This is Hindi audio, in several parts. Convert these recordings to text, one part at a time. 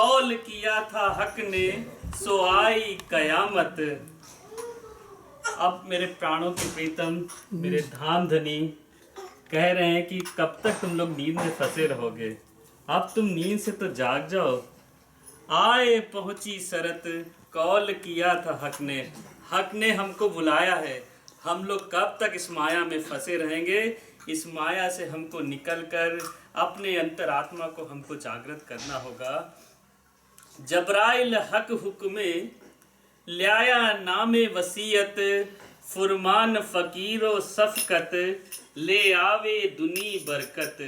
कौल किया था हक ने सो आई कयामत। अब मेरे प्राणों के प्रीतम, मेरे धाम धनी कह रहे हैं कि कब तक तुम लोग नींद में फंसे रहोगे। अब तुम नींद से तो जाग जाओ। आए पहुंची शरत कौल किया था हक ने हमको बुलाया है। हम लोग कब तक इस माया में फंसे रहेंगे। इस माया से हमको निकलकर अपने अंतरात्मा को हमको जागृत करना होगा। जबराइल हक हुक्मे ल्याया नामे वसीयत, फुरमान फ़कीरो सफ़कत ले आवे दुनी बरकत।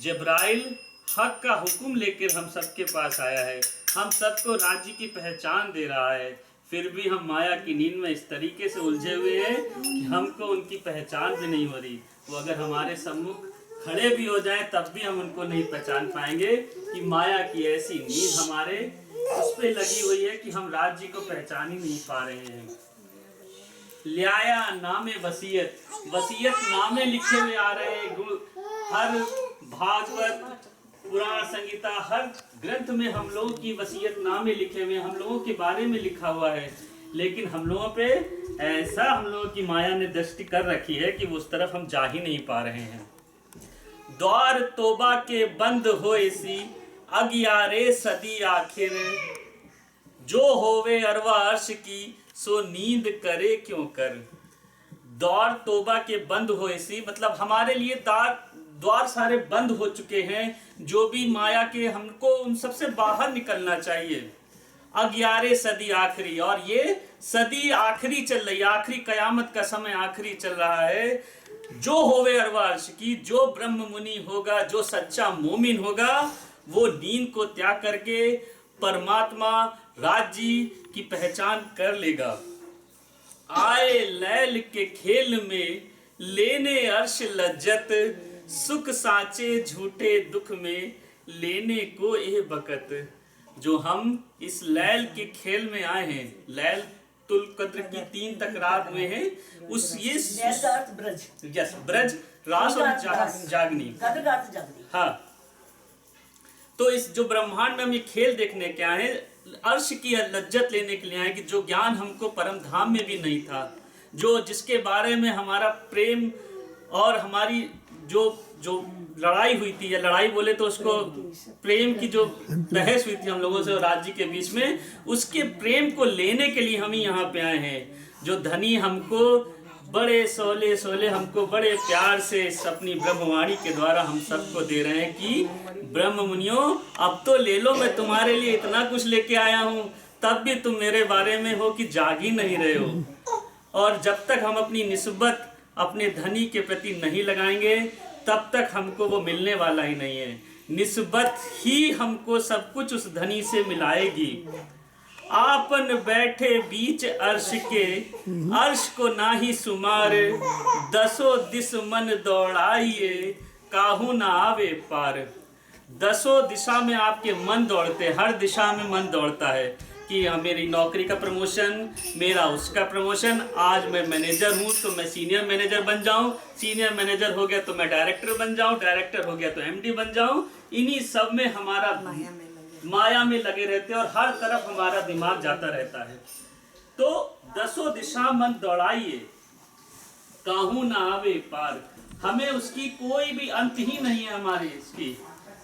जबराइल हक का हुक्म लेकर हम सबके पास आया है। हम सबको राज्य की पहचान दे रहा है, फिर भी हम माया की नींद में इस तरीके से उलझे हुए हैं कि हमको उनकी पहचान भी नहीं हो रही। वो अगर हमारे सम्मुख खड़े भी हो जाएं तब भी हम उनको नहीं पहचान पाएंगे कि माया की ऐसी नींद हमारे उस पे लगी हुई है कि हम राज्य को पहचान ही नहीं पा रहे हैं। ल्याया नामे वसीयत, वसीयत नामे लिखे हुए आ रहे हैं। हर भागवत पुराण संगीता हर ग्रंथ में हम लोगों की वसीयत नामे लिखे हुए, हम लोगों के बारे में लिखा हुआ है। लेकिन हम लोगों पे ऐसा हम लोगों की माया ने दृष्टि कर रखी है कि उस तरफ हम जा ही नहीं पा रहे हैं। द्वार तोबा के बंद होए सी अगियारे सदी आखिर, जो होवे अरवा अर्श की सो नींद करे क्यों कर। द्वार तोबा के बंद होए सी मतलब हमारे लिए द्वार सारे बंद हो चुके हैं। जो भी माया के हमको उन सबसे बाहर निकलना चाहिए। अगियारे सदी आखिरी, और ये सदी आखिरी चल रही है, आखिरी कयामत का समय आखिरी चल रहा है। जो होवे अरवा अर्श की, जो ब्रह्म मुनि होगा, जो सच्चा मोमिन होगा, वो नींद को त्याग करके परमात्मा राज्य की पहचान कर लेगा। आए लैल के खेल में लेने अर्श लज्जत, सुख साचे झूठे दुख में लेने को ए बकत। जो हम इस लैल के खेल में आए हैं, लैल तुल कद्र की 3 तकरार हुए हैं। उस ये ब्रज, यस ब्रज रास और जागनी। हाँ, तो इस जो ब्रह्मांड में हम ये खेल देखने के आए हैं, अर्श की लज्जत लेने के लिए आए कि जो ज्ञान हमको परम धाम में भी नहीं था, जो जिसके बारे में हमारा प्रेम और हमारी जो लड़ाई हुई थी, या लड़ाई बोले तो उसको प्रेम की जो बहस हुई थी हम लोगों से और राज्य के बीच में, उसके प्रेम को लेने के लिए हम ही यहाँ पे आए हैं। जो धनी हमको बड़े सोले सोले हमको बड़े प्यार से अपनी ब्रह्मवाणी के द्वारा हम सबको दे रहे हैं कि ब्रह्म मुनियों अब तो ले लो, मैं तुम्हारे लिए इतना कुछ लेके आया हूँ, तब भी तुम मेरे बारे में हो कि जाग ही नहीं रहे हो। और जब तक हम अपनी निस्बत अपने धनी के प्रति नहीं लगाएंगे तब तक हमको वो मिलने वाला ही नहीं है। निस्बत ही हमको सब कुछ उस धनी से मिलाएगी। आपन बैठे बीच अर्श के, अर्श को ना ही सुमार, दसों दिस मन दौड़ाइए काहू ना आवे पार। दसों दिशा में आपके मन दौड़ते, हर दिशा में मन दौड़ता है कि मेरी नौकरी का प्रमोशन, मेरा उसका प्रमोशन, आज मैं मैनेजर हूँ तो मैं सीनियर मैनेजर बन जाऊँ, सीनियर मैनेजर हो गया तो मैं डायरेक्टर बन जाऊँ, डायरेक्टर हो गया तो एमडी बन जाऊँ। इन्हीं सब में हमारा माया में लगे रहते हैं और हर तरफ हमारा दिमाग जाता रहता है। तो दसों दिशा मन दौड़ाइए काहू ना आवे पार। हमें उसकी कोई भी अंत ही नहीं है हमारी इसकी,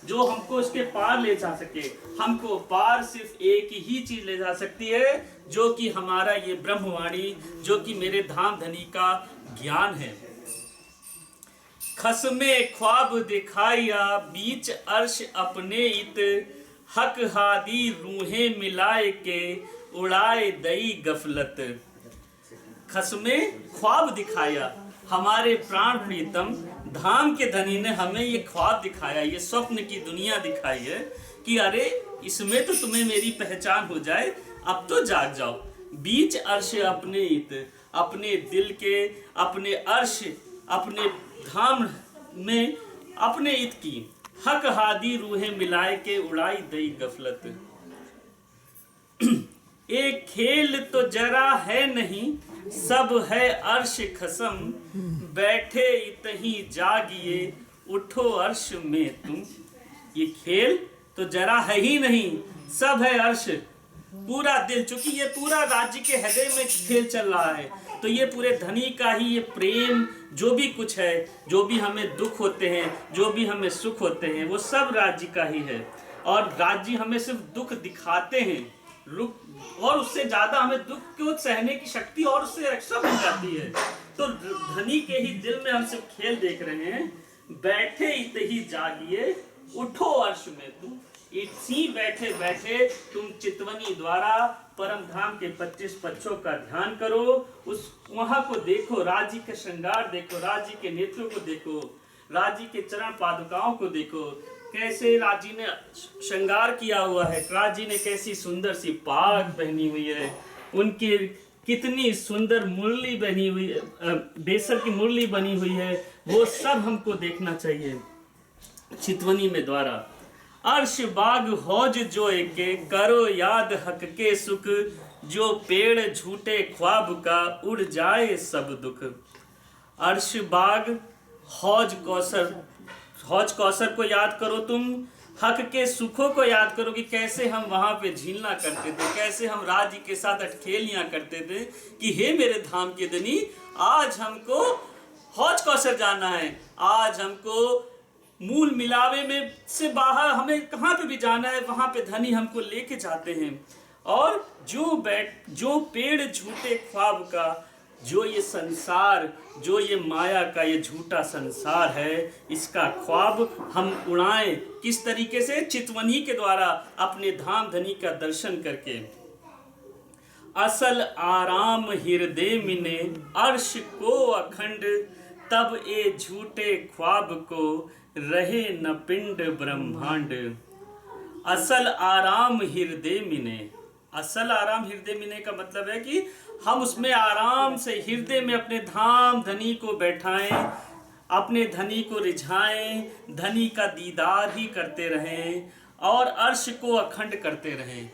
जो हमको इसके पार ले जा सके। हमको पार सिर्फ एक ही चीज ले जा सकती है, जो कि हमारा ये ब्रह्मवाणी, जो कि मेरे धाम धनी का ज्ञान है। खसमे ख्वाब दिखाया बीच अर्श अपने इत, हक हादी रूहें मिलाए के उड़ाए दई गफलत। खसमे ख्वाब दिखाया, हमारे प्राण प्रीतम धाम के धनी ने हमें ये ख्वाब दिखाया, ये स्वप्न की दुनिया दिखाई है कि अरे इसमें तो तुम्हें मेरी पहचान हो जाए, अब तो जाग जाओ। बीच अर्श अपने इत, अपने दिल के, अपने अर्श, अपने धाम में अपने इत की, हक हादी रूहें मिलाए के उड़ाई दई गफलत। एक खेल तो जरा है नहीं, सब है अर्श खसम, बैठे इतही जागिए उठो अर्श में तुम। ये खेल तो जरा है ही नहीं, सब है अर्श, पूरा दिल, चूंकि ये पूरा राज्य के हृदय में खेल चल रहा है, तो ये पूरे धनी का ही ये प्रेम, जो भी कुछ है, जो भी हमें दुख होते हैं, जो भी हमें सुख होते हैं, वो सब राज्य का ही है। और राज्य हमें सिर्फ दुख दिखाते हैं, और उससे ज्यादा हमें दुख को सहने की शक्ति और उससे रक्षा मिल जाती है। तो धनी के ही दिल में हम सिर्फ खेल देख रहे हैं। बैठे ही जागिए, उठो अर्श में तुम, इसी बैठे बैठे तुम चितवनी द्वारा परम धाम के 25 पक्षों का ध्यान करो। उस वहां को देखो, राज्य के श्रृंगार देखो, राज्य के नेत्रों को देखो, राज्य के चरण पादुकाओं को देखो, कैसे राज्य ने श्रृंगार किया हुआ है, राज्य ने कैसी सुंदर सी पाग पहनी हुई है, उनकी कितनी सुंदर मुरली बनी हुई है, बेसर की मुरली बनी हुई है, वो सब हमको देखना चाहिए चितवनी में द्वारा। अर्श बाग हौज जो एके, करो याद हक के सुख, जो पेड़ झूठे ख्वाब का, उड़ जाए सब दुख। अर्श बाग हौज कौसर को याद करो तुम, हक के सुखों को याद करो कि कैसे हम वहां पे झीलना करते थे, कैसे हम राज्य के साथ अटखेलियां करते थे कि हे मेरे धाम के धनी, आज हमको हौज कौसर जाना है, आज हमको मूल मिलावे में से बाहर हमें कहाँ पे भी जाना है, वहां पे धनी हमको लेके जाते हैं। और जो पेड़ झूठे ख्वाब का, जो ये संसार, जो ये माया का ये झूठा संसार है, इसका ख्वाब हम उड़ाएं किस तरीके से? चितवनी के द्वारा, अपने धाम धनी का दर्शन करके। असल आराम हृदय मिने, अर्श को अखंड, तब ए झूठे ख्वाब को, रहे न पिंड ब्रह्मांड। असल आराम हृदय मिने, असल आराम हृदय मिने का मतलब है कि हम उसमें आराम से हृदय में अपने धाम धनी को बैठाएं, अपने धनी को रिझाएं, धनी का दीदार ही करते रहें और अर्श को अखंड करते रहें।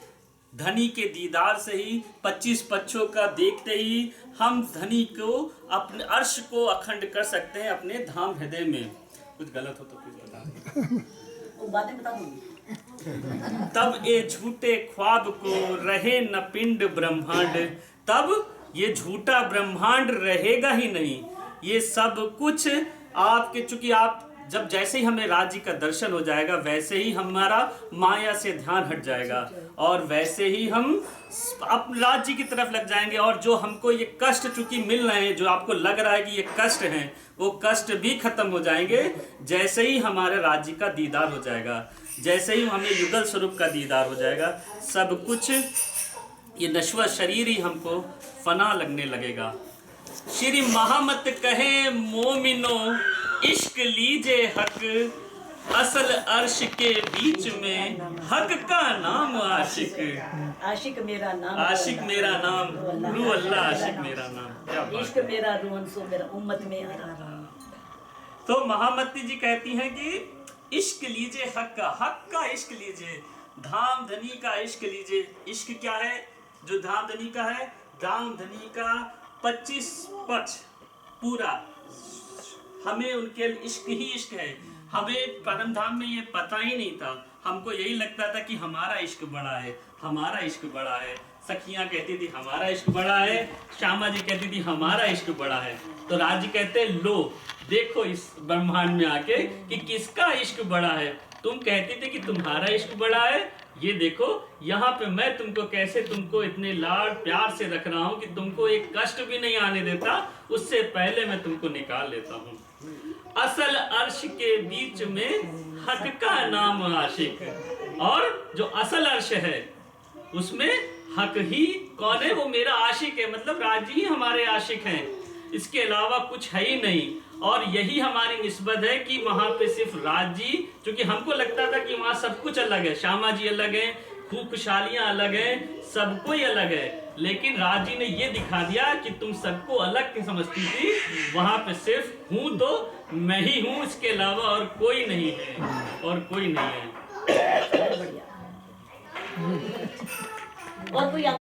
धनी के दीदार से ही 25 पक्षों का देखते ही हम धनी को, अपने अर्श को अखंड कर सकते हैं अपने धाम हृदय में। कुछ गलत हो तो प्लीज बता, बातें बता दूंगी। तब ये झूठे ख्वाब को, रहे न पिंड ब्रह्मांड, तब ये झूठा ब्रह्मांड रहेगा ही नहीं। ये सब कुछ आपके, चूंकि आप जब जैसे ही हमें राज्य का दर्शन हो जाएगा, वैसे ही हमारा माया से ध्यान हट जाएगा और वैसे ही हम अपने राज्य की तरफ लग जाएंगे। और जो हमको ये कष्ट चूंकि मिल रहे हैं, जो आपको लग रहा है कि ये कष्ट हैं, वो कष्ट भी खत्म हो जाएंगे जैसे ही हमारे राज्य का दीदार हो जाएगा, जैसे ही हमें युगल स्वरूप का दीदार हो जाएगा। सब कुछ ये नश्वर शरीर ही हमको फना लगने लगेगा। श्री महामत कहे मोमिनो, इश्क लीजे हक, असल अर्श के बीच में, हक का नाम आशिक। आशिक मेरा नाम, आशिक मेरा नाम, रू अल्लाह आशिक मेरा नाम। क्या बात इश्क है। मेरा रूहन सो मेरा उम्मत में आराम। तो महामती जी कहती हैं कि इश्क लीजिए हक का इश्क लीजिए, धाम धनी का इश्क लीजिए। इश्क क्या है? जो धाम धनी का है, धाम धनी का 25 पक्ष पूरा, हमें उनके इश्क ही इश्क है। हमें परम धाम में ये पता ही नहीं था, हमको यही लगता था कि हमारा इश्क बड़ा है, हमारा इश्क बड़ा है। सखियां कहती थी हमारा इश्क बड़ा है, श्यामा जी कहती थी हमारा इश्क बड़ा है। तो राज कहते लो देखो इस ब्रह्मांड में आके कि किसका इश्क बड़ा है। तुम कहती थी कि तुम्हारा इश्क बड़ा है, ये देखो यहाँ पे मैं तुमको कैसे, तुमको इतने लाड प्यार से रख रहा हूँ कि तुमको एक कष्ट भी नहीं आने देता, उससे पहले मैं तुमको निकाल लेता हूँ। असल अर्श के बीच में हक का नाम आशिक, और जो असल अर्श है उसमें हक ही कौन है? वो मेरा आशिक है, मतलब राजी ही हमारे आशिक हैं, इसके अलावा कुछ है ही नहीं। और यही हमारी निस्बत है कि वहां पे सिर्फ राजी, क्योंकि हमको लगता था कि वहां सब कुछ अलग है, श्यामा जी अलग है, खूब खुशहालियां अलग है, सब कोई अलग है, लेकिन राजी ने ये दिखा दिया कि तुम सबको अलग की समझती थी, वहां पे सिर्फ हूं तो मैं ही हूं, इसके अलावा और कोई नहीं है, और कोई नहीं है। और कोई